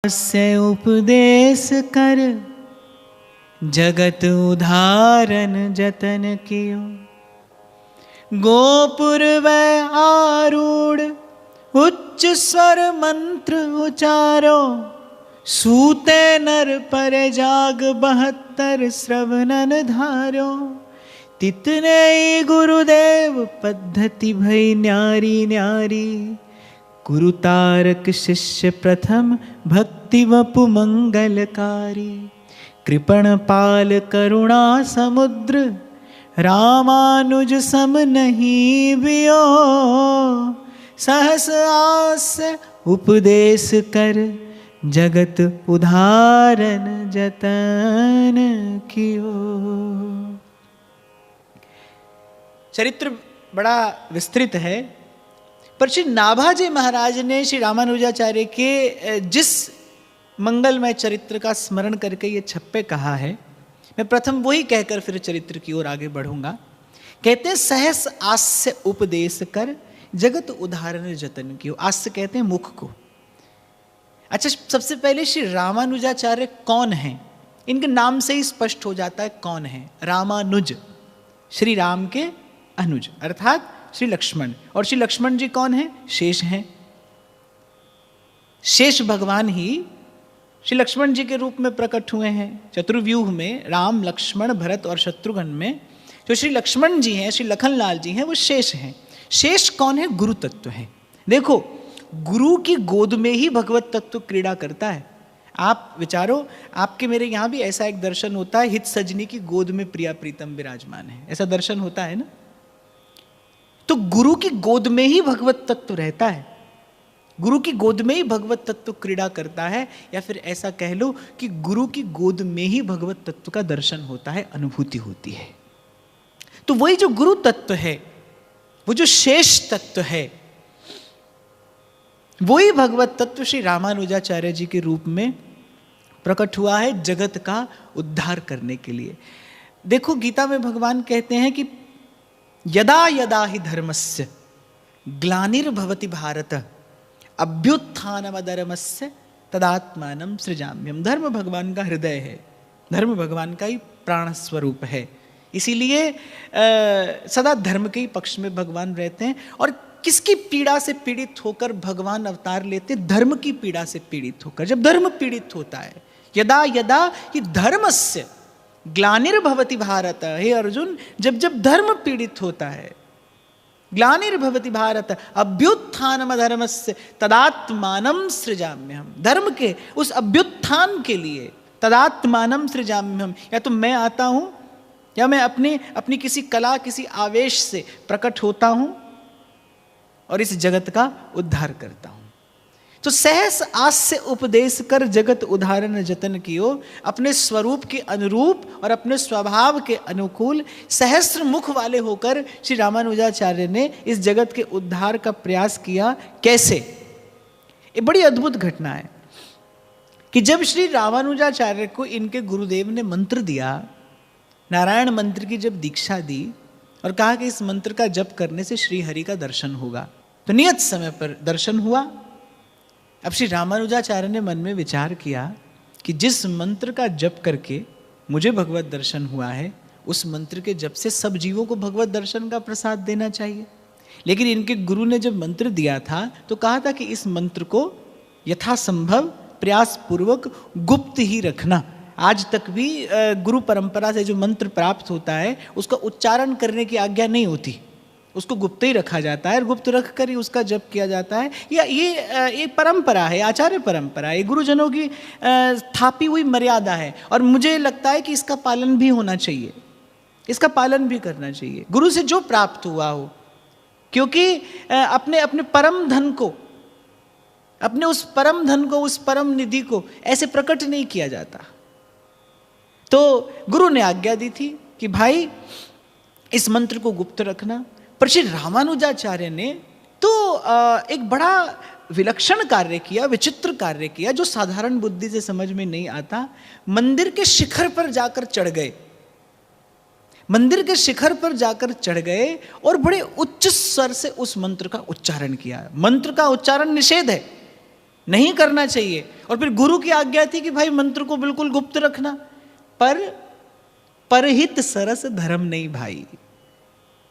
से उपदेश कर जगत उधारन जतन कियो। गोपुर वै आरूढ़ उच्च स्वर मंत्र उचारो। सूते नर पर जाग 72 श्रवणन धारो। तितने गुरुदेव पद्धति भई न्यारी न्यारी। गुरु तारक शिष्य प्रथम भक्ति वपु मंगलकारी। कृपण पाल करुणा समुद्र रामानुज सम नहीं बियो। सहस आस उपदेश कर जगत उधारन जतन कियो। चरित्र बड़ा विस्तृत है, पर श्री नाभाजी महाराज ने श्री रामानुजाचार्य के जिस मंगलमय चरित्र का स्मरण करके ये छप्पे कहा है, मैं प्रथम वही कहकर फिर चरित्र की ओर आगे बढ़ूंगा। कहते हैं सहस आस्य उपदेश कर जगत उदाहरण जतन कियो। आस्य कहते हैं मुख को। अच्छा, सबसे पहले श्री रामानुजाचार्य कौन हैं? इनके नाम से ही स्पष्ट हो जाता है कौन है। रामानुज, श्री राम के अनुज अर्थात श्री लक्ष्मण। और श्री लक्ष्मण जी कौन है? शेष हैं। शेष भगवान ही श्री लक्ष्मण जी के रूप में प्रकट हुए हैं। चतुर्व्यूह में राम लक्ष्मण भरत और शत्रुघ्न में जो श्री लक्ष्मण जी हैं, श्री लखनलाल जी हैं, वो शेष हैं। शेष कौन है? गुरु तत्व है। देखो, गुरु की गोद में ही भगवत तत्व क्रीड़ा करता है। आप विचारो, आपके मेरे यहाँ भी ऐसा एक दर्शन होता है, हित सजनी की गोद में प्रिया प्रीतम विराजमान है, ऐसा दर्शन होता है ना। तो गुरु की गोद में ही भगवत तत्व रहता है, गुरु की गोद में ही भगवत तत्व क्रीड़ा करता है। या फिर ऐसा कह लो कि गुरु की गोद में ही भगवत तत्व का दर्शन होता है, अनुभूति होती है। तो वही जो गुरु तत्व है, वो जो शेष तत्व है, वही भगवत तत्व श्री रामानुजाचार्य जी के रूप में प्रकट हुआ है जगत का उद्धार करने के लिए। देखो, गीता में भगवान कहते हैं कि यदा यदा ही धर्मस्य ग्लानिर्भवति भारत अभ्युत्थानमधर्मस्य तदात्मानं सृजाम्यहम्। धर्म भगवान का हृदय है, धर्म भगवान का ही प्राण स्वरूप है। इसीलिए सदा धर्म के ही पक्ष में भगवान रहते हैं। और किसकी पीड़ा से पीड़ित होकर भगवान अवतार लेते? धर्म की पीड़ा से पीड़ित होकर। जब धर्म पीड़ित होता है, यदा यदा ही धर्मस्य ग्लानिर्भवति भारत, हे अर्जुन, जब जब धर्म पीड़ित होता है, ग्लानिर्भवति भारत अभ्युत्थानम धर्मस्य तदात्मानं सृजाम्यहम्। धर्म के उस अभ्युत्थान के लिए तदात्मानं सृजाम्यहम्, या तो मैं आता हूं या मैं अपनी किसी कला, किसी आवेश से प्रकट होता हूं और इस जगत का उद्धार करता हूं। तो सहस आस्य उपदेश कर जगत उदाहरण जतन कियो। अपने स्वरूप के अनुरूप और अपने स्वभाव के अनुकूल सहस्त्र मुख वाले होकर श्री रामानुजाचार्य ने इस जगत के उद्धार का प्रयास किया। कैसे? ये बड़ी अद्भुत घटना है कि जब श्री रामानुजाचार्य को इनके गुरुदेव ने मंत्र दिया, नारायण मंत्र की जब दीक्षा दी और कहा कि इस मंत्र का जप करने से श्री हरि का दर्शन होगा, तो नियत समय पर दर्शन हुआ। अब श्री रामानुजाचार्य ने मन में विचार किया कि जिस मंत्र का जप करके मुझे भगवत दर्शन हुआ है, उस मंत्र के जप से सब जीवों को भगवत दर्शन का प्रसाद देना चाहिए। लेकिन इनके गुरु ने जब मंत्र दिया था तो कहा था कि इस मंत्र को यथासंभव प्रयास पूर्वक गुप्त ही रखना। आज तक भी गुरु परंपरा से जो मंत्र प्राप्त होता है उसका उच्चारण करने की आज्ञा नहीं होती, उसको गुप्त ही रखा जाता है और गुप्त रख कर ही उसका जप किया जाता है। या ये परंपरा है, आचार्य परंपरा है, गुरुजनों की स्थापी हुई मर्यादा है। और मुझे लगता है कि इसका पालन भी होना चाहिए, इसका पालन भी करना चाहिए, गुरु से जो प्राप्त हुआ हो। क्योंकि अपने अपने परम धन को, अपने उस परम धन को, उस परम निधि को ऐसे प्रकट नहीं किया जाता। तो गुरु ने आज्ञा दी थी कि भाई इस मंत्र को गुप्त रखना। पर श्री रामानुजाचार्य ने तो एक बड़ा विलक्षण कार्य किया, विचित्र कार्य किया, जो साधारण बुद्धि से समझ में नहीं आता। मंदिर के शिखर पर जाकर चढ़ गए, मंदिर के शिखर पर जाकर चढ़ गए और बड़े उच्च स्वर से उस मंत्र का उच्चारण किया। मंत्र का उच्चारण निषेध है, नहीं करना चाहिए। और फिर गुरु की आज्ञा थी कि भाई मंत्र को बिल्कुल गुप्त रखना। पर परहित सरस धर्म नहीं भाई।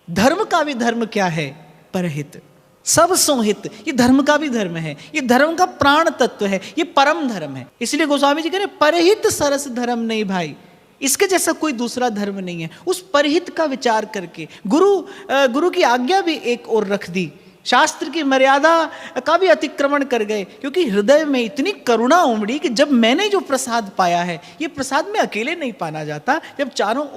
धर्म का भी धर्म क्या है? परहित, सब सोहित। ये धर्म का भी धर्म है, ये धर्म का प्राण तत्व है, ये परम धर्म है। इसलिए गोस्वामी जी कह रहे परहित सरस धर्म नहीं भाई, इसके जैसा कोई दूसरा धर्म नहीं है। उस परहित का विचार करके गुरु की आज्ञा भी एक ओर रख दी, शास्त्र की मर्यादा का भी अतिक्रमण कर गए, क्योंकि हृदय में इतनी करुणा उमड़ी कि जब मैंने जो प्रसाद पाया है, ये प्रसाद में अकेले नहीं पाना जाता। जब चारों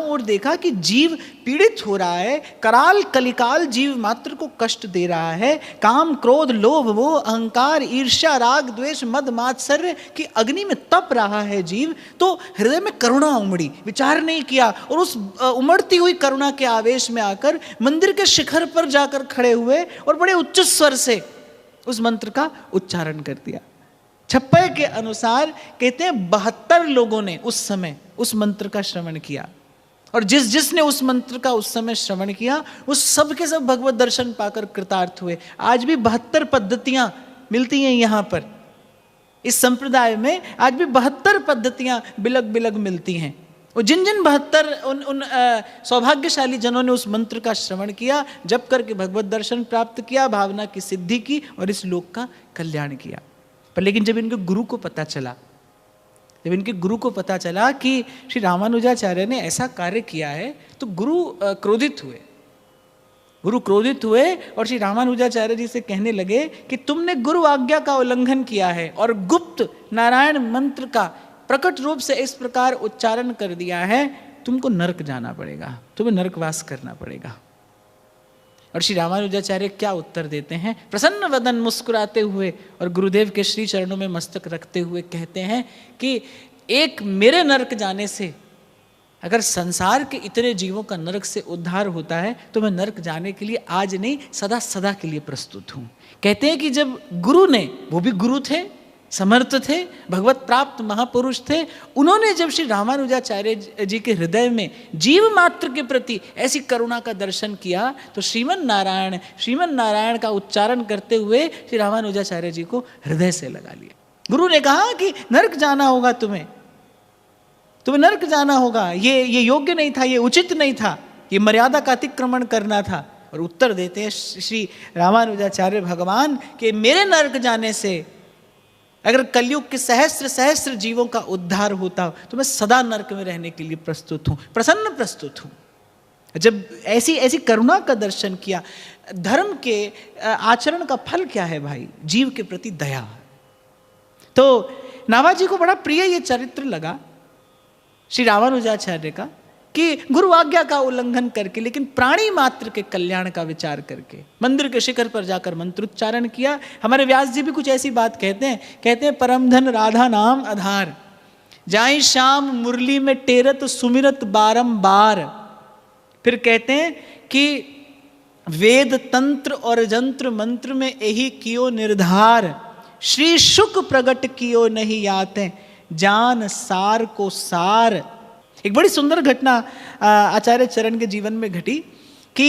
ओर देखा कि जीव पीड़ित हो रहा है, कराल कलिकाल जीव मात्र को कष्ट दे रहा है, काम क्रोध लोभ वो अहंकार ईर्ष्या राग द्वेष मद मात्सर्य की अग्नि में तप रहा है जीव, तो हृदय में करुणा उमड़ी। विचार नहीं किया और उस उमड़ती हुई करुणा के आवेश में आकर मंदिर के शिखर पर जाकर खड़े हुए और बड़े उच्च स्वर से उस मंत्र का उच्चारण कर दिया। छप्पय के अनुसार कहते हैं 72 लोगों ने उस समय उस मंत्र का श्रवण किया, और जिसने उस मंत्र का उस समय श्रवण किया उस सब के सब भगवत दर्शन पाकर कृतार्थ हुए। आज भी 72 पद्धतियां मिलती हैं यहाँ पर, इस संप्रदाय में आज भी 72 पद्धतियां बिलग बिलग मिलती हैं। और जिन 72 उन सौभाग्यशाली जनों ने उस मंत्र का श्रवण किया, जप करके भगवत दर्शन प्राप्त किया, भावना की सिद्धि की और इस लोक का कल्याण किया। पर लेकिन जब इनके गुरु को पता चला कि श्री रामानुजाचार्य ने ऐसा कार्य किया है, तो गुरु क्रोधित हुए और श्री रामानुजाचार्य जी से कहने लगे कि तुमने गुरु आज्ञा का उल्लंघन किया है और गुप्त नारायण मंत्र का प्रकट रूप से इस प्रकार उच्चारण कर दिया है, तुमको नरक जाना पड़ेगा, तुम्हें नरकवास करना पड़ेगा। और श्री रामानुजाचार्य क्या उत्तर देते हैं? प्रसन्न वदन मुस्कुराते हुए और गुरुदेव के श्री चरणों में मस्तक रखते हुए कहते हैं कि एक मेरे नरक जाने से अगर संसार के इतने जीवों का नरक से उद्धार होता है, तो मैं नरक जाने के लिए आज नहीं सदा सदा के लिए प्रस्तुत हूं। कहते हैं कि जब गुरु ने, वो भी गुरु थे, समर्थ थे, भगवत प्राप्त महापुरुष थे, उन्होंने जब श्री रामानुजाचार्य जी के हृदय में जीव मात्र के प्रति ऐसी करुणा का दर्शन किया, तो श्रीमन नारायण का उच्चारण करते हुए श्री रामानुजाचार्य जी को हृदय से लगा लिया। गुरु ने कहा कि नरक जाना होगा, तुम्हें नरक जाना होगा, ये योग्य नहीं था, ये उचित नहीं था, ये मर्यादा का अतिक्रमण करना था। और उत्तर देते हैं श्री रामानुजाचार्य भगवान कि मेरे नरक जाने से अगर कलयुग के सहस्त्र जीवों का उद्धार होता तो मैं सदा नरक में रहने के लिए प्रस्तुत हूं, प्रस्तुत हूं। जब ऐसी करुणा का दर्शन किया, धर्म के आचरण का फल क्या है भाई? जीव के प्रति दया। तो नाभाजी को बड़ा प्रिय ये चरित्र लगा श्री रामानुजाचार्य का कि गुरु आज्ञा का उल्लंघन करके, लेकिन प्राणी मात्र के कल्याण का विचार करके मंदिर के शिखर पर जाकर मंत्रोच्चारण किया। हमारे व्यास जी भी कुछ ऐसी बात कहते हैं परम धन राधा नाम आधार, जाई शाम मुरली में टेरत सुमिरत बारंबार। फिर कहते हैं कि वेद तंत्र और जंत्र मंत्र में यही कियो निर्धार, श्री शुक प्रगट कियो नहीं आते जान सार को सार। एक बड़ी सुंदर घटना आचार्य चरण के जीवन में घटी कि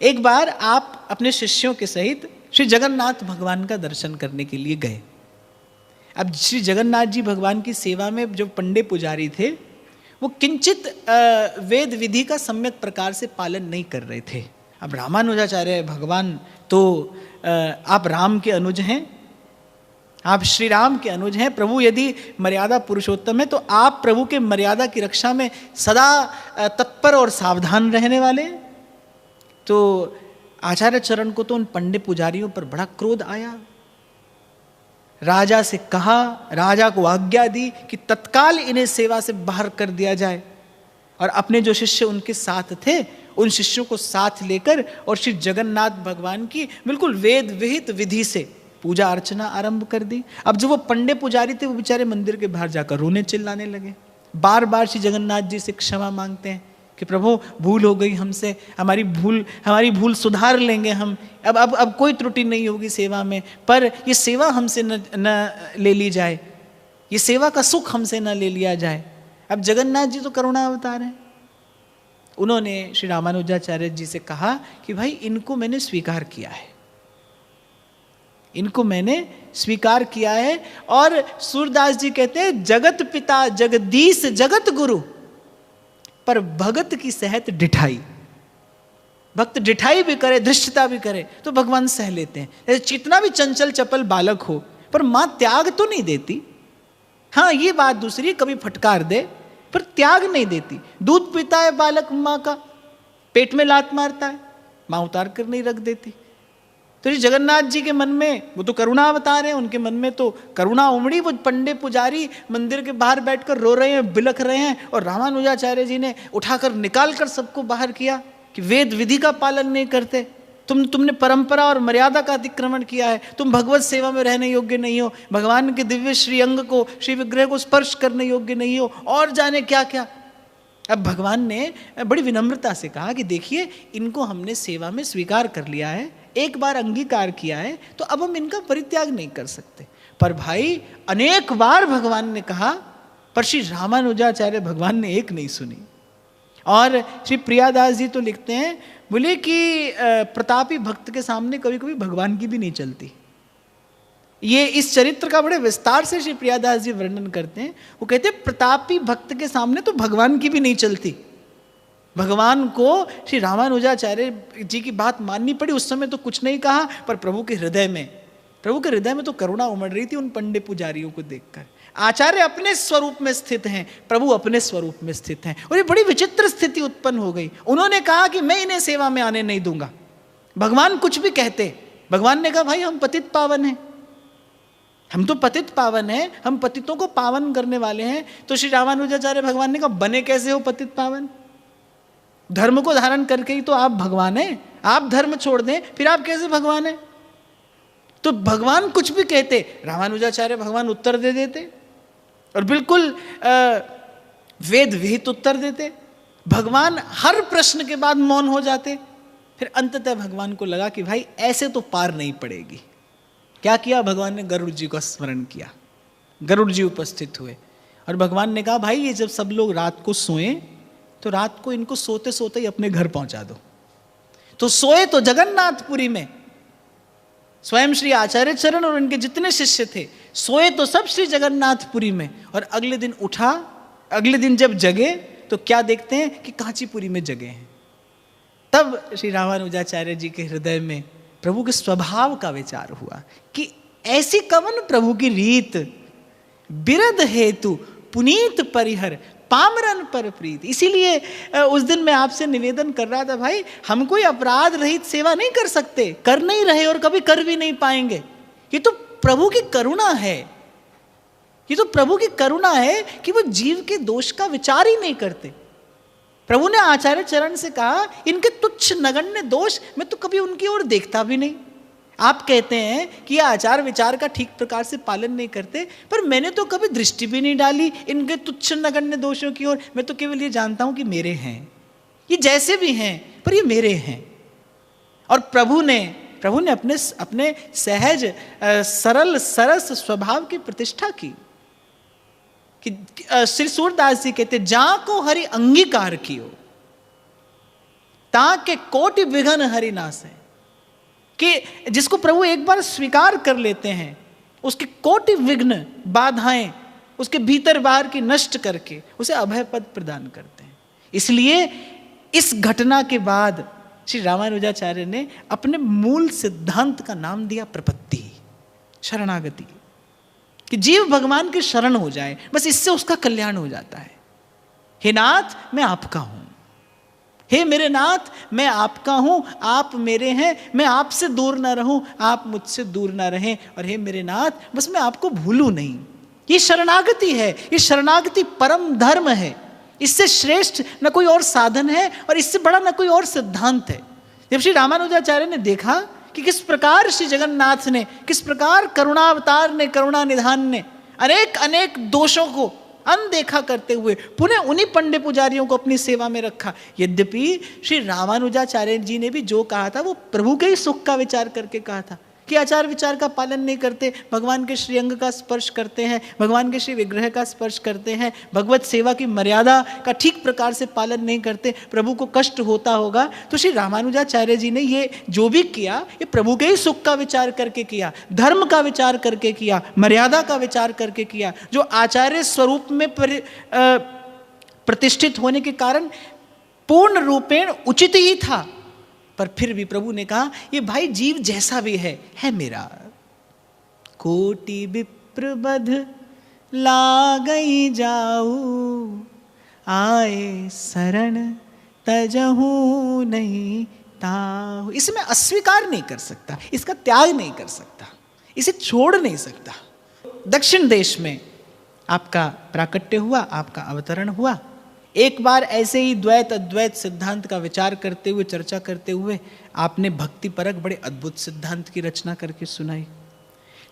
एक बार आप अपने शिष्यों के सहित श्री जगन्नाथ भगवान का दर्शन करने के लिए गए। अब श्री जगन्नाथ जी भगवान की सेवा में जो पंडे पुजारी थे, वो किंचित वेद विधि का सम्यक प्रकार से पालन नहीं कर रहे थे। अब रामानुजाचार्य भगवान तो आप राम के अनुज हैं, आप श्री राम के अनुज हैं, प्रभु यदि मर्यादा पुरुषोत्तम है तो आप प्रभु के मर्यादा की रक्षा में सदा तत्पर और सावधान रहने वाले। तो आचार्य चरण को तो उन पंडे पुजारियों पर बड़ा क्रोध आया। राजा से कहा, राजा को आज्ञा दी कि तत्काल इन्हें सेवा से बाहर कर दिया जाए, और अपने जो शिष्य उनके साथ थे उन शिष्यों को साथ लेकर और श्री जगन्नाथ भगवान की बिल्कुल वेद विहित विधि से पूजा अर्चना आरंभ कर दी। अब जो वो पंडे पुजारी थे वो बेचारे मंदिर के बाहर जाकर रोने चिल्लाने लगे, बार बार श्री जगन्नाथ जी से क्षमा मांगते हैं कि प्रभु भूल हो गई हमसे, हमारी भूल सुधार लेंगे हम, अब कोई त्रुटि नहीं होगी सेवा में, पर ये सेवा हमसे न ले ली जाए, ये सेवा का सुख हमसे न ले लिया जाए। अब जगन्नाथ जी तो करुणा अवतार हैं, उन्होंने श्री रामानुजाचार्य जी से कहा कि भाई इनको मैंने स्वीकार किया है, इनको मैंने स्वीकार किया है। और सूरदास जी कहते हैं जगत पिता जगदीश जगत गुरु, पर भगत की सहत डिठाई। भक्त डिठाई भी करे, धृष्टता भी करे तो भगवान सह लेते हैं। कितना भी चंचल चपल बालक हो, पर माँ त्याग तो नहीं देती। हाँ, ये बात दूसरी, कभी फटकार दे पर त्याग नहीं देती। दूध पीता है बालक माँ का, पेट में लात मारता है, माँ उतार कर नहीं रख देती। तो जी जगन्नाथ जी के मन में, वो तो करुणा अवतार हैं, उनके मन में तो करुणा उमड़ी। वो पंडे पुजारी मंदिर के बाहर बैठकर रो रहे हैं, बिलख रहे हैं, और रामानुजाचार्य जी ने उठाकर निकाल कर सबको बाहर किया कि वेद विधि का पालन नहीं करते, तुमने परंपरा और मर्यादा का अतिक्रमण किया है, तुम भगवत सेवा में रहने योग्य नहीं हो, भगवान के दिव्य श्री अंग को, श्री विग्रह को स्पर्श करने योग्य नहीं हो, और जाने क्या क्या। अब भगवान ने बड़ी विनम्रता से कहा कि देखिए, इनको हमने सेवा में स्वीकार कर लिया है, एक बार अंगीकार किया है, तो अब हम इनका परित्याग नहीं कर सकते। पर भाई अनेक बार भगवान ने कहा, पर श्री रामानुजाचार्य भगवान ने एक नहीं सुनी। और श्री प्रियादास जी तो लिखते हैं, बोले कि प्रतापी भक्त के सामने कभी कभी भगवान की भी नहीं चलती। ये इस चरित्र का बड़े विस्तार से श्री प्रियादास जी वर्णन करते हैं। वो कहते हैं प्रतापी भक्त के सामने तो भगवान की भी नहीं चलती। भगवान को श्री रामानुजाचार्य जी की बात माननी पड़ी। उस समय तो कुछ नहीं कहा, पर प्रभु के हृदय में तो करुणा उमड़ रही थी उन पंडे पुजारियों को देखकर। आचार्य अपने स्वरूप में स्थित हैं, प्रभु अपने स्वरूप में स्थित हैं, और ये बड़ी विचित्र स्थिति उत्पन्न हो गई। उन्होंने कहा कि मैं इन्हें सेवा में आने नहीं दूंगा। भगवान कुछ भी कहते, भगवान ने कहा भाई हम पतित पावन हैं, हम तो पतित पावन हैं, हम पतितों को पावन करने वाले हैं। तो श्री रामानुजाचार्य भगवान ने कहा बने कैसे हो पतित पावन? धर्म को धारण करके ही तो आप भगवान हैं। आप धर्म छोड़ दें फिर आप कैसे भगवान हैं? तो भगवान कुछ भी कहते, रामानुजाचार्य भगवान उत्तर दे देते, और बिल्कुल वेद विहित उत्तर देते। भगवान हर प्रश्न के बाद मौन हो जाते। फिर अंततः भगवान को लगा कि भाई ऐसे तो पार नहीं पड़ेगी। क्या किया? भगवान ने गरुड़ जी का स्मरण किया। गरुड़ जी उपस्थित हुए और भगवान ने कहा भाई ये जब सब लोग रात को सोएं तो रात को इनको सोते सोते ही अपने घर पहुंचा दो। तो सोए तो जगन्नाथपुरी में, स्वयं श्री आचार्य चरण और उनके जितने शिष्य थे सोए तो सब श्री जगन्नाथपुरी में। और अगले दिन उठा, अगले दिन जब जगे तो क्या देखते हैं कि कांचीपुरी में जगे हैं। तब श्री रामानुजाचार्य जी के हृदय में प्रभु के स्वभाव का विचार हुआ कि ऐसी कवन प्रभु की रीत, बिरध हेतु पुनीत परिहर पामरन पर प्रीत। इसीलिए उस दिन मैं आपसे निवेदन कर रहा था, भाई हम कोई अपराध रहित सेवा नहीं कर सकते, कर नहीं रहे और कभी कर भी नहीं पाएंगे। ये तो प्रभु की करुणा है, ये तो प्रभु की करुणा है कि वो जीव के दोष का विचार ही नहीं करते। प्रभु ने आचार्य चरण से कहा इनके तुच्छ नगण्य दोष मैं तो कभी उनकी ओर देखता भी नहीं। आप कहते हैं कि ये आचार विचार का ठीक प्रकार से पालन नहीं करते, पर मैंने तो कभी दृष्टि भी नहीं डाली इनके तुच्छ नगण्य दोषों की ओर। मैं तो केवल ये जानता हूं कि मेरे हैं, ये जैसे भी हैं पर ये मेरे हैं। और प्रभु ने अपने सहज सरल सरस स्वभाव की प्रतिष्ठा की कि श्री सूरदास जी कहते जा को हरि अंगीकार कियो ताके कोटि विघ्न हरि नासे। कि जिसको प्रभु एक बार स्वीकार कर लेते हैं उसके कोटि विघ्न बाधाएं उसके भीतर बाहर की नष्ट करके उसे अभय पद प्रदान करते हैं। इसलिए इस घटना के बाद श्री रामानुजाचार्य ने अपने मूल सिद्धांत का नाम दिया प्रपत्ति, शरणागति, कि जीव भगवान के शरण हो जाए, बस इससे उसका कल्याण हो जाता है। हे नाथ मैं आपका हूं, हे मेरे नाथ मैं आपका हूं, आप मेरे हैं, मैं आपसे दूर ना रहूं, आप मुझसे दूर ना रहें, और हे मेरे नाथ बस मैं आपको भूलूं नहीं। ये शरणागति है, ये शरणागति परम धर्म है। इससे श्रेष्ठ न कोई और साधन है और इससे बड़ा न कोई और सिद्धांत है। जब श्री रामानुजाचार्य ने देखा कि किस प्रकार श्री जगन्नाथ ने, किस प्रकार करुणावतार ने, करुणा निधान ने अनेक अनेक दोषों को अनदेखा करते हुए पुनः उन्हीं पंडे पुजारियों को अपनी सेवा में रखा। यद्यपि श्री रामानुजाचार्य जी ने भी जो कहा था वो प्रभु के ही सुख का विचार करके कहा था कि आचार विचार का पालन नहीं करते, भगवान के श्री अंग का स्पर्श करते हैं, भगवान के श्री विग्रह का स्पर्श करते हैं, भगवत सेवा की मर्यादा का ठीक प्रकार से पालन नहीं करते, प्रभु को कष्ट होता होगा। तो श्री रामानुजाचार्य जी ने ये जो भी किया, ये प्रभु के ही सुख का विचार करके किया, धर्म का विचार करके किया, मर्यादा का विचार करके किया, जो आचार्य स्वरूप में प्रतिष्ठित होने के कारण पूर्ण रूपेण उचित ही था। पर फिर भी प्रभु ने कहा, ये भाई जीव जैसा भी है मेरा। कोटि विप्रबध लागई जाऊ, आए शरण तजहू नहीं ताहू। इसे मैं अस्वीकार नहीं कर सकता, इसका त्याग नहीं कर सकता, इसे छोड़ नहीं सकता। दक्षिण देश में आपका प्राकट्य हुआ, आपका अवतरण हुआ। एक बार ऐसे ही द्वैत अद्वैत सिद्धांत का विचार करते हुए, चर्चा करते हुए, आपने भक्ति परक बड़े अद्भुत सिद्धांत की रचना करके सुनाई।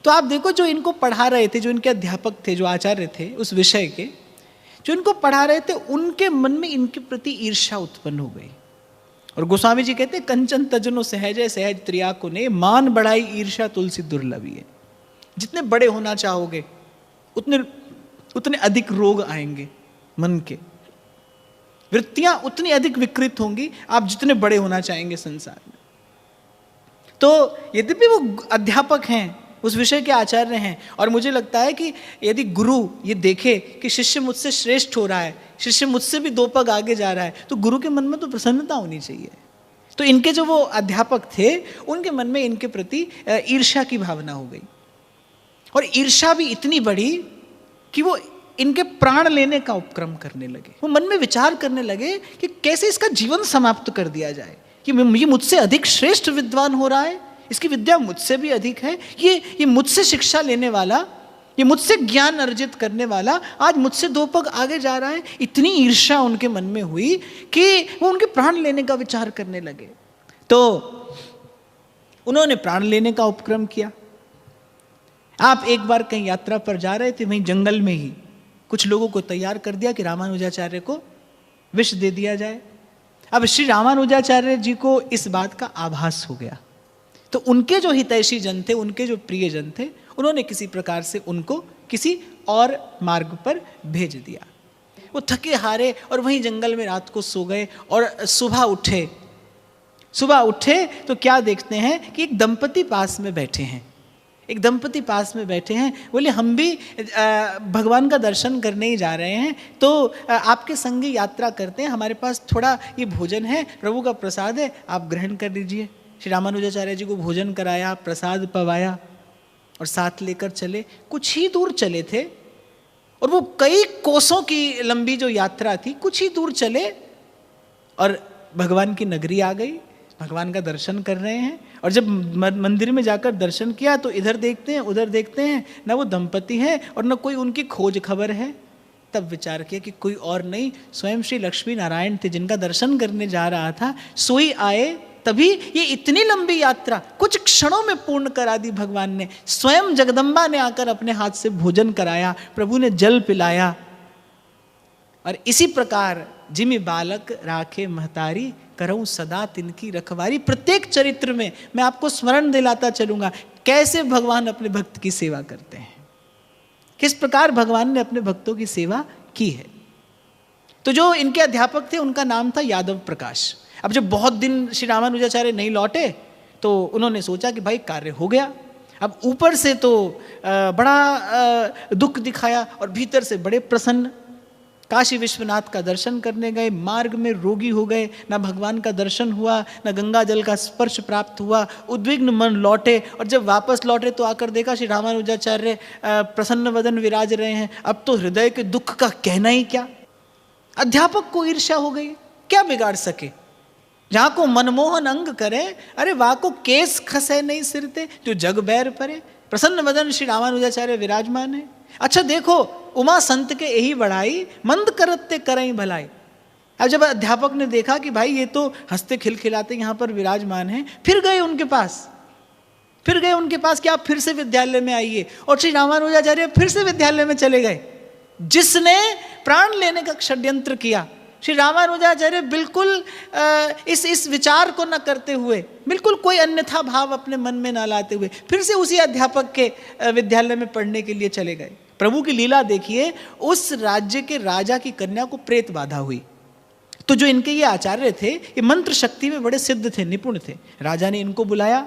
तो आप देखो, जो इनको पढ़ा रहे थे, जो इनके अध्यापक थे, जो आचार्य थे उस विषय के, जो इनको पढ़ा रहे थे, उनके मन में इनके प्रति ईर्ष्या उत्पन्न हो गई। और गोस्वामी जी कहते, कंचन तजनो सहज सहज त्रिया को ने, मान बढ़ाई ईर्ष्या तुलसी दुर्लभी है। जितने बड़े होना चाहोगे उतने अधिक रोग आएंगे मन के, वृत्तियां उतनी अधिक विकृत होंगी, आप जितने बड़े होना चाहेंगे संसार में। तो यद्यपि वो अध्यापक हैं, उस विषय के आचार्य हैं, और मुझे लगता है कि यदि गुरु ये देखे कि शिष्य मुझसे श्रेष्ठ हो रहा है, शिष्य मुझसे भी 2 पग आगे जा रहा है, तो गुरु के मन में तो प्रसन्नता होनी चाहिए। तो इनके जो वो अध्यापक थे, उनके मन में इनके प्रति ईर्ष्या की भावना हो गई, और ईर्ष्या भी इतनी बढ़ी कि वो इनके प्राण लेने का उपक्रम करने लगे। वो मन में विचार करने लगे कि कैसे इसका जीवन समाप्त कर दिया जाए, कि ये मुझसे अधिक श्रेष्ठ विद्वान हो रहा है, इसकी विद्या मुझसे भी अधिक है, ये मुझसे शिक्षा लेने वाला, ये मुझसे ज्ञान अर्जित करने वाला आज मुझसे 2 पग आगे जा रहा है। इतनी ईर्ष्या उनके मन में हुई कि वो उनके प्राण लेने का विचार करने लगे। तो उन्होंने प्राण लेने का उपक्रम किया। आप एक बार कहीं यात्रा पर जा रहे थे, वहीं जंगल में ही कुछ लोगों को तैयार कर दिया कि रामानुजाचार्य को विष दे दिया जाए। अब श्री रामानुजाचार्य जी को इस बात का आभास हो गया, तो उनके जो हितैषी जन थे, उनके जो प्रियजन थे, उन्होंने किसी प्रकार से उनको किसी और मार्ग पर भेज दिया। वो थके हारे और वहीं जंगल में रात को सो गए, और सुबह उठे तो क्या देखते हैं कि एक दंपति पास में बैठे हैं। बोले, हम भी भगवान का दर्शन करने ही जा रहे हैं, तो आपके संग ही यात्रा करते हैं, हमारे पास थोड़ा ये भोजन है, प्रभु का प्रसाद है, आप ग्रहण कर लीजिए। श्री रामानुजाचार्य जी को भोजन कराया, प्रसाद पवाया और साथ लेकर चले। कुछ ही दूर चले थे, और वो कई कोसों की लंबी जो यात्रा थी, कुछ ही दूर चले और भगवान की नगरी आ गई। भगवान का दर्शन कर रहे हैं, और जब मंदिर में जाकर दर्शन किया तो इधर देखते हैं, उधर देखते हैं, ना वो दंपति है और ना कोई उनकी खोज खबर है। तब विचार किया कि कोई और नहीं, स्वयं श्री लक्ष्मी नारायण थे, जिनका दर्शन करने जा रहा था, सोई आए। तभी ये इतनी लंबी यात्रा कुछ क्षणों में पूर्ण करा दी भगवान ने। स्वयं जगदम्बा ने आकर अपने हाथ से भोजन कराया, प्रभु ने जल पिलाया। और इसी प्रकार जिमि बालक राखे महतारी, करऊं सदा तिनकी रखवारी। प्रत्येक चरित्र में मैं आपको स्मरण दिलाता चलूंगा कैसे भगवान अपने भक्त की सेवा करते हैं, किस प्रकार भगवान ने अपने भक्तों की सेवा की है। तो जो इनके अध्यापक थे, उनका नाम था यादव प्रकाश। अब जब बहुत दिन श्री रामानुजाचार्य नहीं लौटे, तो उन्होंने सोचा कि भाई कार्य हो गया। अब ऊपर से तो बड़ा दुख दिखाया, और भीतर से बड़े प्रसन्न। काशी विश्वनाथ का दर्शन करने गए, मार्ग में रोगी हो गए, ना भगवान का दर्शन हुआ, ना गंगा जल का स्पर्श प्राप्त हुआ, उद्विग्न मन लौटे। और जब वापस लौटे तो आकर देखा श्री रामानुजाचार्य प्रसन्न वदन विराज रहे हैं। अब तो हृदय के दुख का कहना ही क्या। अध्यापक को ईर्ष्या हो गई, क्या बिगाड़ सके। जहाँ को मनमोहन अंग करे, अरे वहाँ को केस खसे नहीं सिरते, जो जग बैर परे। प्रसन्न वदन श्री रामानुजाचार्य विराजमान है। अच्छा देखो, उमा संत के यही बढ़ाई, मंद करते करई भलाई। अब जब अध्यापक ने देखा कि भाई ये तो हंसते खिलखिलाते यहाँ पर विराजमान हैं, फिर गए उनके पास कि आप फिर से विद्यालय में आइए। और श्री रामानुजाचार्य फिर से विद्यालय में चले गए। जिसने प्राण लेने का षड्यंत्र किया, श्री रामानुजाचार्य बिल्कुल इस विचार को न करते हुए, बिल्कुल कोई अन्यथा भाव अपने मन में ना लाते हुए फिर से उसी अध्यापक के विद्यालय में पढ़ने के लिए चले गए। प्रभु की लीला देखिए, उस राज्य के राजा की कन्या को प्रेत बाधा हुई, तो जो इनके ये आचार्य थे, ये मंत्र शक्ति में बड़े सिद्ध थे, निपुण थे। राजा ने इनको बुलाया,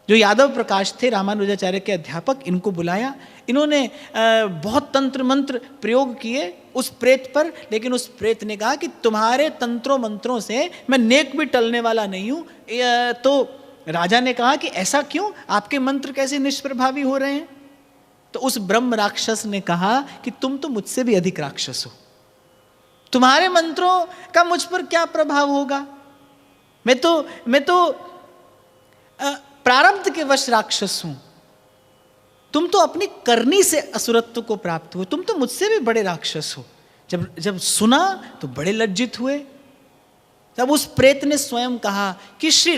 जो यादव प्रकाश थे रामानुजाचार्य के अध्यापक, इनको बुलाया। इन्होंने बहुत तंत्र मंत्र प्रयोग किए उस प्रेत पर, लेकिन उस प्रेत ने कहा कि तुम्हारे तंत्रों मंत्रों से मैं नेक भी टलने वाला नहीं हूं। तो राजा ने कहा कि ऐसा क्यों, आपके मंत्र कैसे निष्प्रभावी हो रहे हैं? तो उस ब्रह्म राक्षस ने कहा कि तुम तो मुझसे भी अधिक राक्षस हो, तुम्हारे मंत्रों का मुझ पर क्या प्रभाव होगा? मैं तो प्रारब्ध के वश राक्षस हूं, तुम तो अपनी करनी से असुरत्व को प्राप्त हुए, तुम तो मुझसे भी बड़े राक्षस हो। जब सुना तो बड़े लज्जित हुए। तब उस प्रेत ने स्वयं कहा कि श्री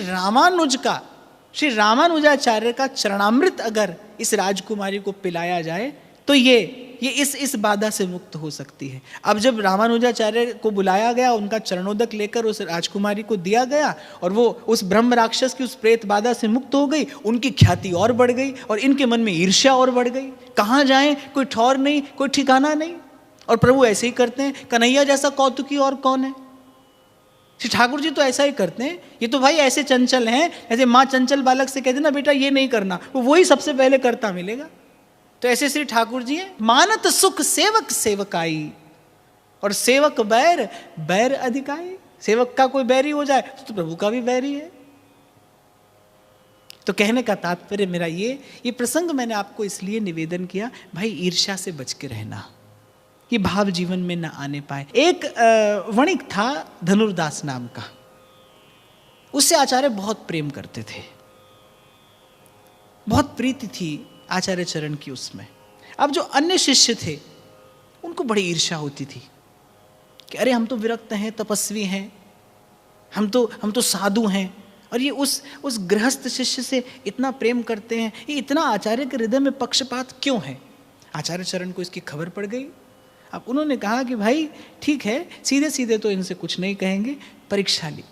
रामानुजाचार्य का चरणामृत अगर इस राजकुमारी को पिलाया जाए तो ये इस बाधा से मुक्त हो सकती है। अब जब रामानुजाचार्य को बुलाया गया, उनका चरणोदक लेकर उस राजकुमारी को दिया गया और वो उस ब्रह्म राक्षस की उस प्रेत बाधा से मुक्त हो गई, उनकी ख्याति और बढ़ गई और इनके मन में ईर्ष्या और बढ़ गई। कहाँ जाएं, कोई ठौर नहीं, कोई ठिकाना नहीं। और प्रभु ऐसे ही करते हैं, कन्हैया जैसा कौतुकी और कौन है? श्री ठाकुर जी तो ऐसा ही करते हैं। ये तो भाई ऐसे चंचल हैं, ऐसे माँ चंचल बालक से कहते ना बेटा ये नहीं करना, वही सबसे पहले करता मिलेगा। तो ऐसे श्री ठाकुर जी हैं, मानत सुख सेवक सेवकाई, और सेवक बैर बैर अधिकाई। सेवक का कोई बैरी हो जाए तो प्रभु का भी बैरी है। तो कहने का तात्पर्य मेरा ये प्रसंग मैंने आपको इसलिए निवेदन किया, भाई ईर्ष्या से बच के रहना, ये भाव जीवन में ना आने पाए। एक वणिक था धनुर्दास नाम का, उससे आचार्य बहुत प्रेम करते थे, बहुत प्रीति थी आचार्य चरण की उसमें। अब जो अन्य शिष्य थे उनको बड़ी ईर्ष्या होती थी कि अरे हम तो विरक्त हैं, तपस्वी हैं, हम तो साधु हैं, और ये उस गृहस्थ शिष्य से इतना प्रेम करते हैं, ये इतना आचार्य के हृदय में पक्षपात क्यों है? आचार्य चरण को इसकी खबर पड़ गई। अब उन्होंने कहा कि भाई ठीक है, सीधे सीधे तो इनसे कुछ नहीं कहेंगे, परीक्षा ली।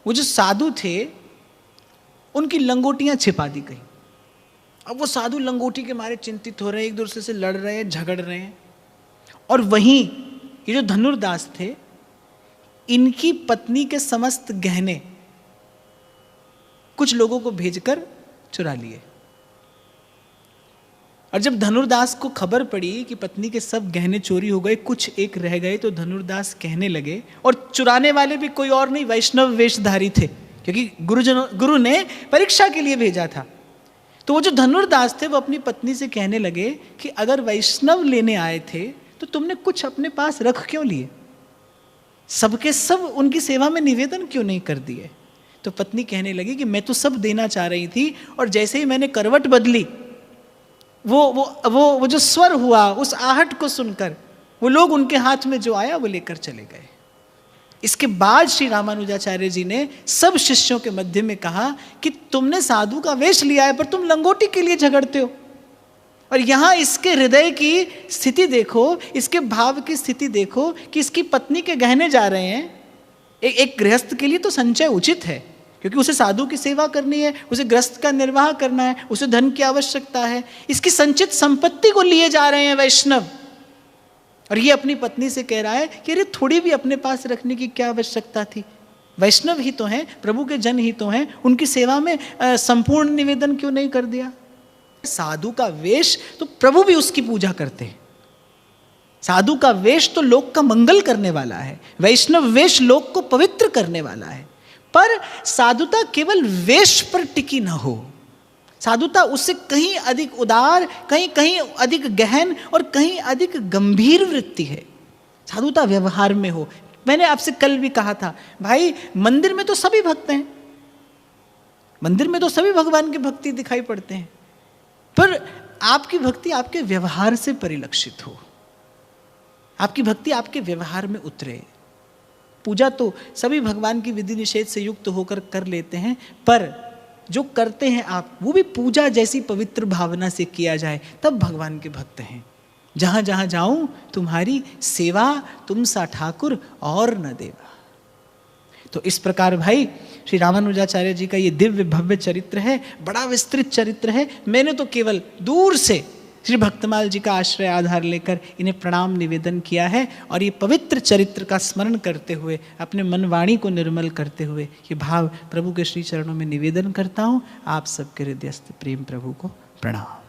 वो जो साधु थे उनकी लंगोटियां छिपा दी गई। अब वो साधु लंगोटी के मारे चिंतित हो रहे हैं, एक दूसरे से लड़ रहे हैं, झगड़ रहे हैं। और वहीं ये जो धनुर्दास थे, इनकी पत्नी के समस्त गहने कुछ लोगों को भेजकर चुरा लिए। और जब धनुर्दास को खबर पड़ी कि पत्नी के सब गहने चोरी हो गए, कुछ एक रह गए, तो धनुर्दास कहने लगे, और चुराने वाले भी कोई और नहीं, वैष्णव वेशधारी थे, क्योंकि गुरु ने परीक्षा के लिए भेजा था। तो वो जो धनुर्दास थे वो अपनी पत्नी से कहने लगे कि अगर वैष्णव लेने आए थे तो तुमने कुछ अपने पास रख क्यों लिए, सबके सब उनकी सेवा में निवेदन क्यों नहीं कर दिए? तो पत्नी कहने लगी कि मैं तो सब देना चाह रही थी, और जैसे ही मैंने करवट बदली, वो जो स्वर हुआ, उस आहट को सुनकर वो लोग उनके हाथ में जो आया वो लेकर चले गए। इसके बाद श्री रामानुजाचार्य जी ने सब शिष्यों के मध्य में कहा कि तुमने साधु का वेश लिया है पर तुम लंगोटी के लिए झगड़ते हो। और यहाँ इसके हृदय की स्थिति देखो, इसके भाव की स्थिति देखो कि इसकी पत्नी के गहने जा रहे हैं। एक गृहस्थ के लिए तो संचय उचित है, क्योंकि उसे साधु की सेवा करनी है, उसे गृहस्थ का निर्वाह करना है, उसे धन की आवश्यकता है। इसकी संचित संपत्ति को लिए जा रहे हैं वैष्णव, और ये अपनी पत्नी से कह रहा है कि अरे थोड़ी भी अपने पास रखने की क्या आवश्यकता थी, वैष्णव ही तो हैं, प्रभु के जन ही तो हैं, उनकी सेवा में संपूर्ण निवेदन क्यों नहीं कर दिया? साधु का वेश तो प्रभु भी उसकी पूजा करते हैं। साधु का वेश तो लोक का मंगल करने वाला है, वैष्णव वेश लोक को पवित्र करने वाला है। पर साधुता केवल वेश पर टिकी न हो, साधुता उससे कहीं अधिक उदार, कहीं अधिक गहन और कहीं अधिक गंभीर वृत्ति है। साधुता व्यवहार में हो। मैंने आपसे कल भी कहा था, भाई मंदिर में तो सभी भक्त हैं, मंदिर में तो सभी भगवान की भक्ति दिखाई पड़ते हैं, पर आपकी भक्ति आपके व्यवहार से परिलक्षित हो, आपकी भक्ति आपके व्यवहार में उतरे। पूजा तो सभी भगवान की विधि निषेध से युक्त होकर कर लेते हैं, पर जो करते हैं आप वो भी पूजा जैसी पवित्र भावना से किया जाए, तब भगवान के भक्त हैं। जहाँ जहाँ जाऊँ तुम्हारी सेवा, तुम सा ठाकुर और न देवा। तो इस प्रकार भाई श्री रामानुजाचार्य जी का ये दिव्य भव्य चरित्र है, बड़ा विस्तृत चरित्र है। मैंने तो केवल दूर से श्री भक्तमाल जी का आश्रय आधार लेकर इन्हें प्रणाम निवेदन किया है, और ये पवित्र चरित्र का स्मरण करते हुए, अपने मन वाणी को निर्मल करते हुए ये भाव प्रभु के श्री चरणों में निवेदन करता हूँ। आप सबके हृदयस्थ प्रेम प्रभु को प्रणाम।